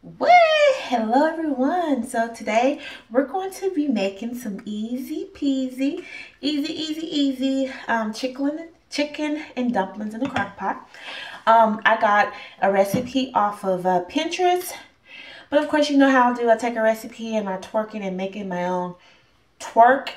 What? Hello everyone. So today we're going to be making some easy peasy, easy chicken and dumplings in a crock pot. I got a recipe off of Pinterest, but of course you know how I do. I take a recipe and I twerk it and make it my own. Tweak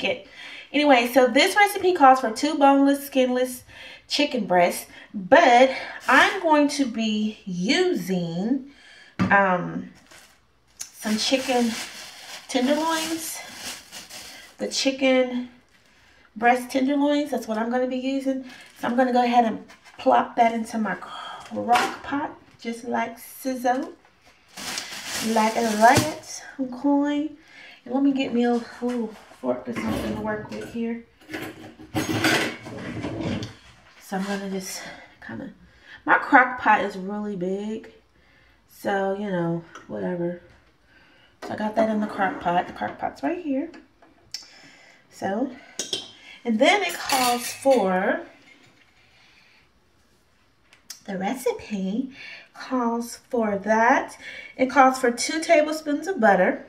it. Anyway, so this recipe calls for 2 boneless, skinless chicken breasts, but I'm going to be using some chicken tenderloins, the chicken breast tenderloins. That's what I'm going to be using. So I'm going to go ahead and plop that into my crock pot, just like sizzle, like that. Okay. And let me get me a little fork or something to work with here. So I'm gonna just kind of, my crock pot is really big, so you know, whatever. So I got that in the crock pot. The crock pot's right here. So, and then it calls for, the recipe calls for that. It calls for 2 tablespoons of butter.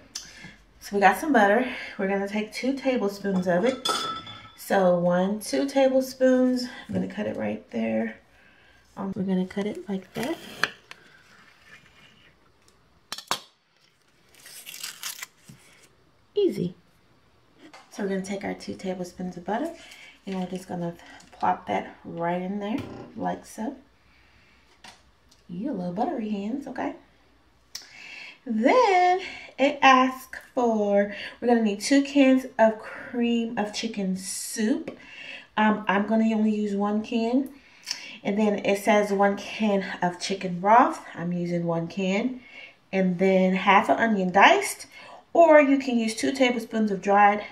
So we got some butter. We're gonna take 2 tablespoons of it. So 2 tablespoons. I'm gonna cut it right there. We're gonna cut it like that. Easy. So we're gonna take our 2 tablespoons of butter and we're just gonna plop that right in there, like so. You little buttery hands, okay? Then it asks for, we're gonna need 2 cans of cream of chicken soup. I'm gonna only use 1 can. And then it says 1 can of chicken broth. I'm using 1 can. And then half an onion diced, or you can use 2 tablespoons of dried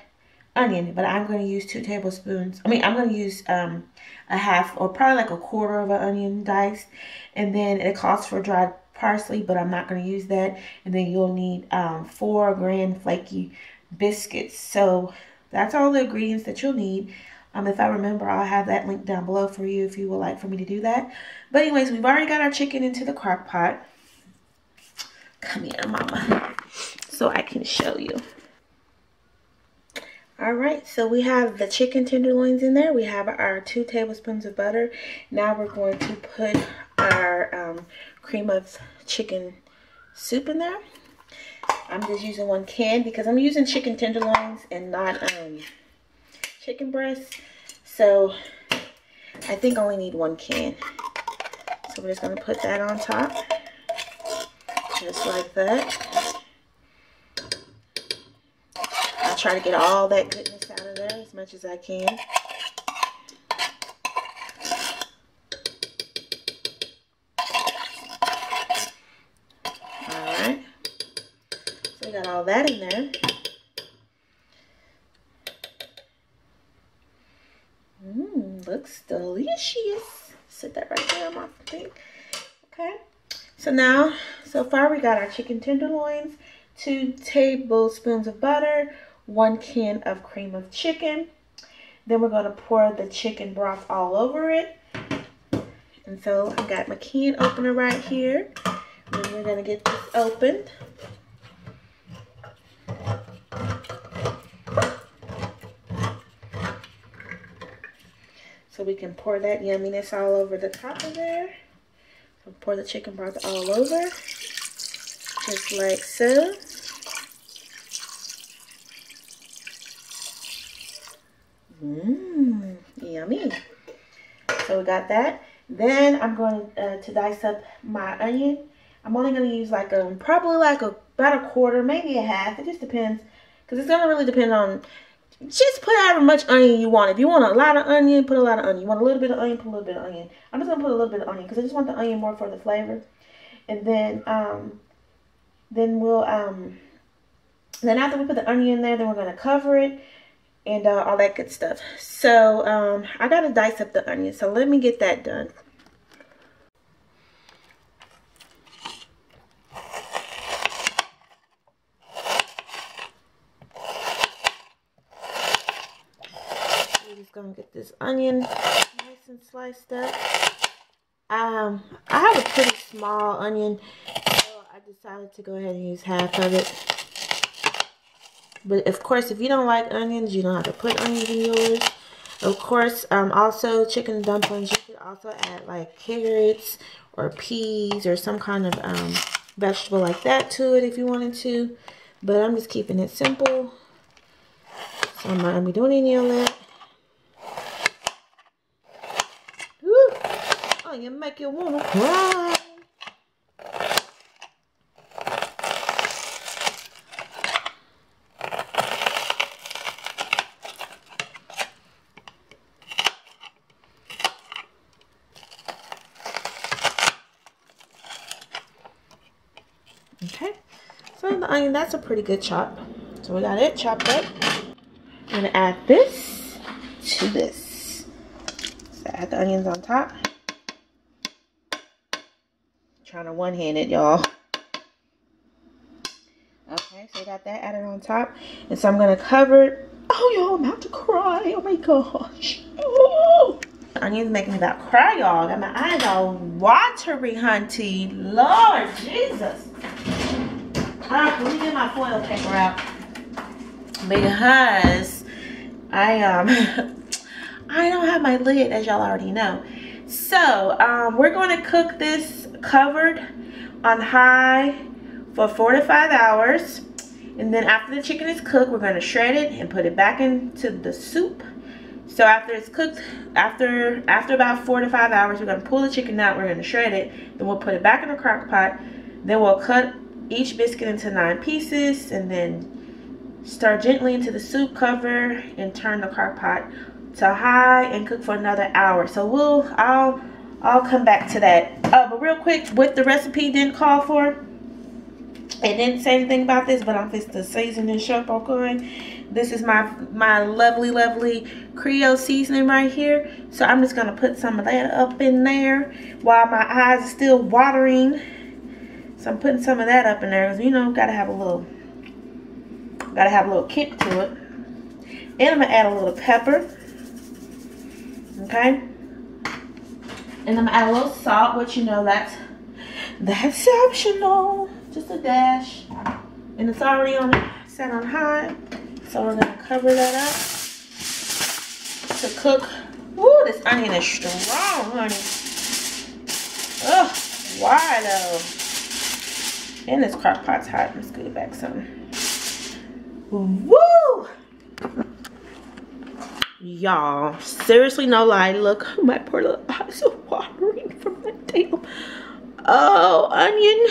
onion, but I'm gonna use 2 tablespoons. I'm gonna use a half or probably like a quarter of an onion diced. And then it calls for dried parsley, but I'm not going to use that. And then you'll need 4 grand flaky biscuits. So that's all the ingredients that you'll need. If I remember, I'll have that link down below for you if you would like for me to do that. But anyways, we've already got our chicken into the crock pot. Come here, mama, so I can show you. All right, so we have the chicken tenderloins in there. We have our 2 tablespoons of butter. Now we're going to put our cream of chicken soup in there. I'm just using 1 can because I'm using chicken tenderloins and not chicken breasts. So I think I only need 1 can. So we're just going to put that on top, just like that. I'll try to get all that goodness out of there as much as I can. Alright. So we got all that in there. Looks delicious. Set that right there on my thing. Okay. So now, so far we got our chicken tenderloins, 2 tablespoons of butter, 1 can of cream of chicken. Then we're going to pour the chicken broth all over it. And so I got my can opener right here. And we're going to get this opened. So we can pour that yumminess all over the top of there. So pour the chicken broth all over, just like so. Yummy. So we got that. Then I'm going to dice up my onion. I'm only going to use like probably like about a quarter, maybe a half. It just depends, because it's going to really depend on. Just put however much onion you want. If you want a lot of onion, put a lot of onion. You want a little bit of onion, put a little bit of onion. I'm just going to put a little bit of onion because I just want the onion more for the flavor. And then we'll, then after we put the onion in there, then we're going to cover it and all that good stuff. So I got to dice up the onion. So let me get that done. Gonna get this onion nice and sliced up. I have a pretty small onion, so I decided to go ahead and use half of it. But of course, if you don't like onions, you don't have to put onions in yours. Of course, also chicken dumplings, you could also add like carrots or peas or some kind of vegetable like that to it if you wanted to. But I'm just keeping it simple. So I'm not going to be doing any of that. Woo! Oh, you make you want to cry. Okay, so the onion, that's a pretty good chop. So we got it chopped up. I'm gonna add this to this. So add the onions on top. Trying to one-hand it, y'all. Okay, so we got that added on top. And so I'm gonna cover it. Oh, y'all, I'm about to cry. Oh my gosh. Oh. The onions making me about to cry, y'all. Got my eyes all watery, hunty. Lord Jesus. Let me get my foil paper out because I don't have my lid, as y'all already know. So we're going to cook this covered on high for 4 to 5 hours, and then after the chicken is cooked, we're going to shred it and put it back into the soup. So after it's cooked, after about 4 to 5 hours, we're going to pull the chicken out. We're going to shred it, then we'll put it back in the crock pot. Then we'll cut each biscuit into 9 pieces, and then stir gently into the soup, cover, and turn the crock pot to high and cook for another hour. So I'll come back to that. But real quick, what the recipe didn't call for, it didn't say anything about this, but I'm just to season and sharp on. This is my lovely Creole seasoning right here. So I'm just gonna put some of that up in there while my eyes are still watering. So I'm putting some of that up in there because, you know, gotta have a little kick to it. And I'm gonna add a little pepper. Okay. And I'm gonna add a little salt, which, you know, that's optional. Just a dash. And it's already set on high. So we're gonna cover that up to cook. Woo, this onion is strong, honey. Ugh, why though? And this crock pot's hot. Let's get it back some. Woo! Y'all, seriously, no lie. Look, my poor little eyes are watering from that table. Oh, onion.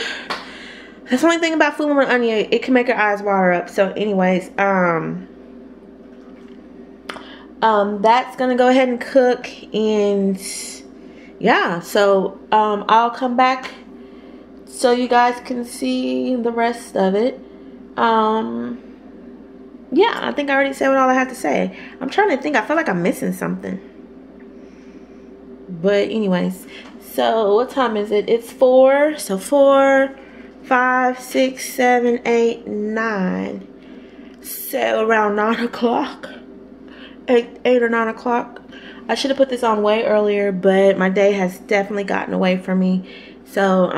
That's the only thing about fooling with onion. It can make your eyes water up. So, anyways, that's gonna go ahead and cook, and yeah. So, I'll come back so you guys can see the rest of it. Yeah, I think I already said what all I have to say. I'm trying to think. I feel like I'm missing something. But anyways, so what time is it? It's 4. So 4, 5, 6, 7, 8, 9. So around 9 o'clock. 8 or 9 o'clock. I should have put this on way earlier, but my day has definitely gotten away from me. So,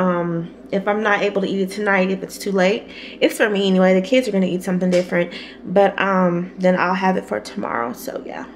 if I'm not able to eat it tonight, if it's too late, it's for me anyway. The kids are going to eat something different. But, then I'll have it for tomorrow. So, yeah.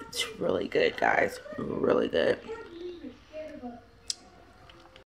It's really good, guys. Really good.